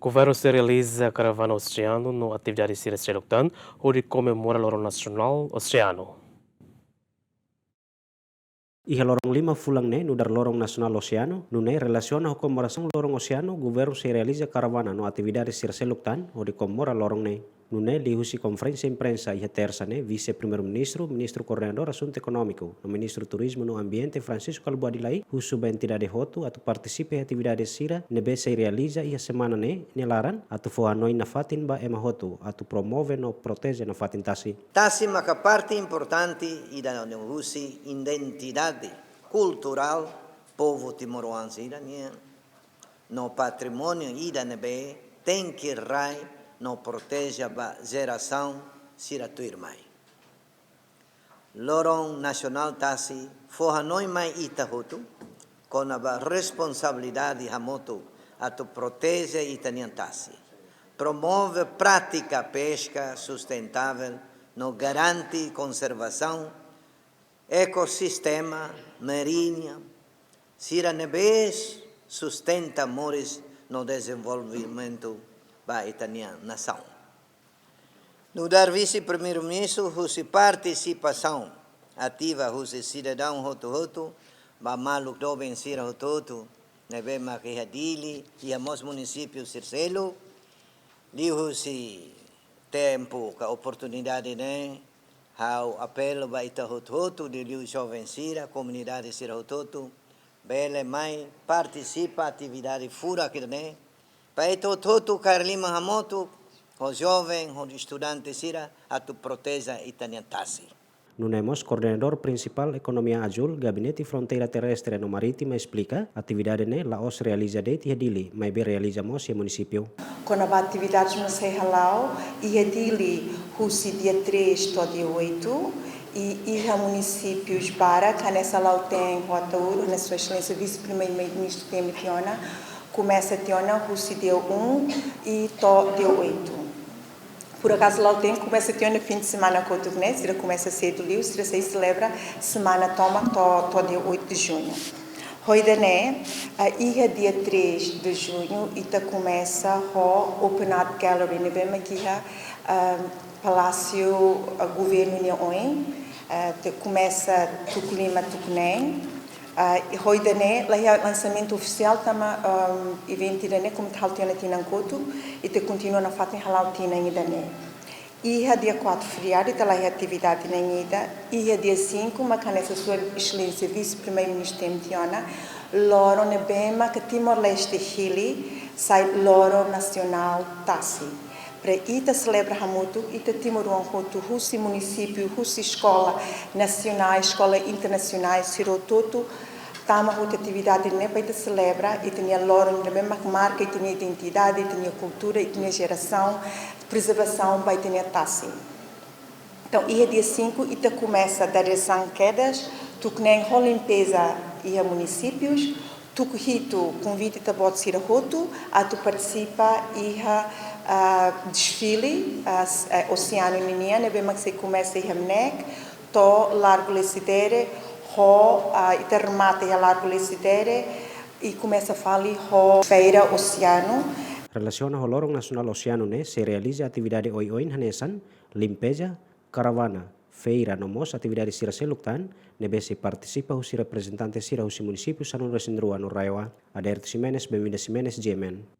Governo se realiza caravana oceano no atividade Sira Seluktan, onde comemora o Lorong Nacional Oceano. Iha lorong 5 fulang ne no dar lorong nasional oceano, no ne relaciona com comemoração lorong oceano, governo se realiza caravana no atividade Sira Seluktan, onde comemora lorong ne. No ne lihusi conferência imprensa iha terça ne vice-primeiro-ministro, ministro coordenador assunto econômico, no ministro turismo no ambiente Francisco Albuadilai, husu ba entidade hotu atu participe em atividade Sira, nebe se realiza iha semana ne nelaran, atu foa noi na fatin ba ema hotu, atu promove no protege na fatin tasi. Tasi maka parte importante da husi identidade cultural povo timoruanse ida no patrimônio ida nebe tem que rai no protege a geração sira tu irmãe. Lorong nacional tasi forra noi mai ita hotu com a responsabilidade hamoto atu protege itanian tasi. Promove prática pesca sustentável, no garante conservação, ecossistema marinho, sira nebes sustenta mores no desenvolvimento da italiana nação. No dar vice-primeiro-ministro, husi participação ativa, husi cidadão hotu, ba maluk doben sira hotu, nebe makihadili, e amos municípios Circelo, lihu si tempo ka oportunidade ne hau apelo ba ita hotu de liu jovem sira comunidade sira hotu bele mai participa atividade fura que ne pa ita hotu carlima hamotu o jovem o estudante sira atu proteja itaniantasi. Nunemos, coordenador principal Economia Azul, Gabinete Fronteira Terrestre no Marítima, explica atividade ne Laos realiza de Tiadili, mas be realizamos em município. Com a atividades no Serralau, Tiadili, Russi dia 3 to dia 8, e Iha municípios para, Canessa Lauten, Rotauro, na sua excelência vice-primeiro-ministro Temitiona, começa Tiona, Russi dia 1 e to dia 8. Por acaso lá o tempo começa a ter no fim de semana com o turnê, se começa cedo ali, se celebra semana toma to dia 8 de junho. Hoje ia dia 3 de junho e começa o Open Art Gallery, ne bem aqui Palácio Governo Neon, começa tu clima tu nem. Hoje lá o lançamento oficial tama evento dane como tal tinha tinan coto e te continua na fatin halal tinan idane. Ia dia 4 feriado tá lá a atividade na ida. Ia dia 5 macanessa sua excelência vice-primeiro-ministro Temitiona loro ne bema que Timor-Leste Chile sai loro nacional tasi. Para ita celebra hamutu ita Timoruan hotu husi município husi escola nacional escola internacional sirototo tama outra atividade ne para ita celebra e tinha loro ne bema marca e tinha identidade e tinha cultura e tinha geração preservação para tinha tasi. Então ia dia 5 ita começa a dar as quedas tu nem limpeza e municípios tu hito convite ta bot sira hotu a tu participa e desfile oceano ninia ne bema que se começa e hamnek to largo lesidere ho intermate a largo lesidere e começa a falar ho feira oceano. Relaciona ao Lorong Nacional Oceano ne se realiza atividade oi-oin hanesan, limpeza, caravana, feira nomos atividade Sira Seluktan, nebe se participa os representantes Sira os municípios Sanun Resendrua no Raiwa, Aderto Ximenes, Bem-vinda Ximenes, GMN.